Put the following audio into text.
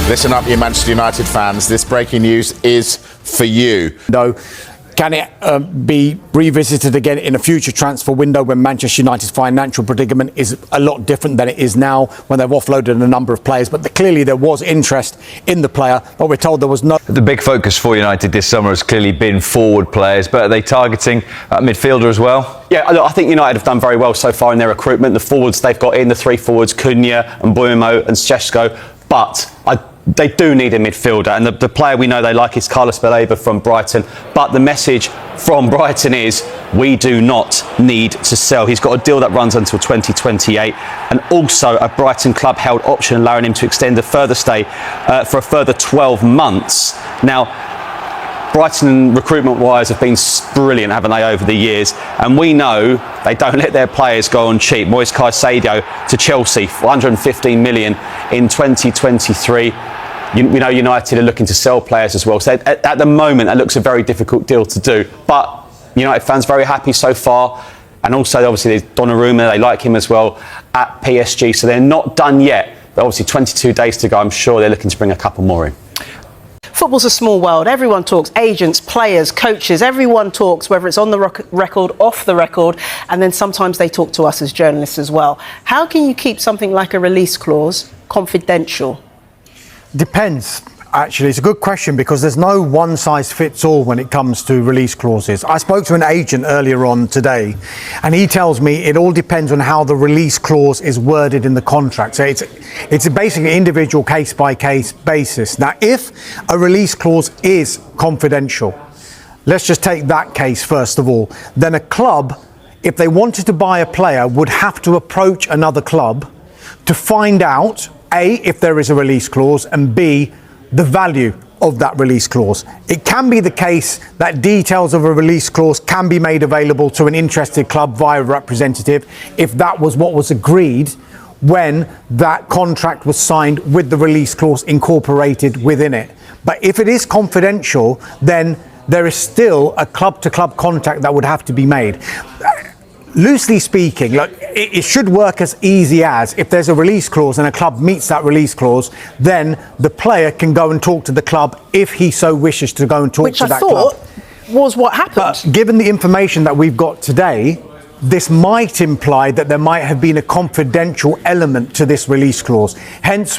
Listen up, you Manchester United fans. This breaking news is for you. No. Can it be revisited again in a future transfer window when Manchester United's financial predicament is a lot different than it is now, when they've offloaded a number of players? But clearly there was interest in the player, but we're told there was no... The big focus for United this summer has clearly been forward players, but are they targeting a midfielder as well? Yeah, I think United have done very well so far in their recruitment. The forwards they've got in, the three forwards, Cunha and Mbeumo and Szczesco, but they do need a midfielder, and the player we know they like is Carlos Baleba from Brighton. But the message from Brighton is, we do not need to sell. He's got a deal that runs until 2028, and also a Brighton club held option allowing him to extend a further stay for a further 12 months. Now, Brighton recruitment wise have been brilliant, haven't they, over the years? And we know they don't let their players go on cheap. Moise Caicedo to Chelsea for 115 million in 2023. We know United are looking to sell players as well. So at the moment, that looks a very difficult deal to do. But United fans very happy so far. And also, obviously, there's Donnarumma. They like him as well at PSG. So they're not done yet. But obviously, 22 days to go. I'm sure they're looking to bring a couple more in. Football's a small world. Everyone talks. Agents, players, coaches, everyone talks, whether it's on the record, off the record, and then sometimes they talk to us as journalists as well. How can you keep something like a release clause confidential? Depends. Actually, it's a good question, because there's no one size fits all when it comes to release clauses. I spoke to an agent earlier on today, and he tells me it all depends on how the release clause is worded in the contract. So it's basically an individual case by case basis. Now, if a release clause is confidential, let's just take that case first of all, then a club, if they wanted to buy a player, would have to approach another club to find out, A, if there is a release clause, and B, the value of that release clause. It can be the case that details of a release clause can be made available to an interested club via a representative if that was what was agreed when that contract was signed with the release clause incorporated within it. But if it is confidential, then there is still a club-to-club contact that would have to be made. Loosely speaking, look, it should work as easy as, if there's a release clause and a club meets that release clause, then the player can go and talk to the club if he so wishes to go and talk to that club. Which I thought was what happened. But given the information that we've got today, this might imply that there might have been a confidential element to this release clause. Hence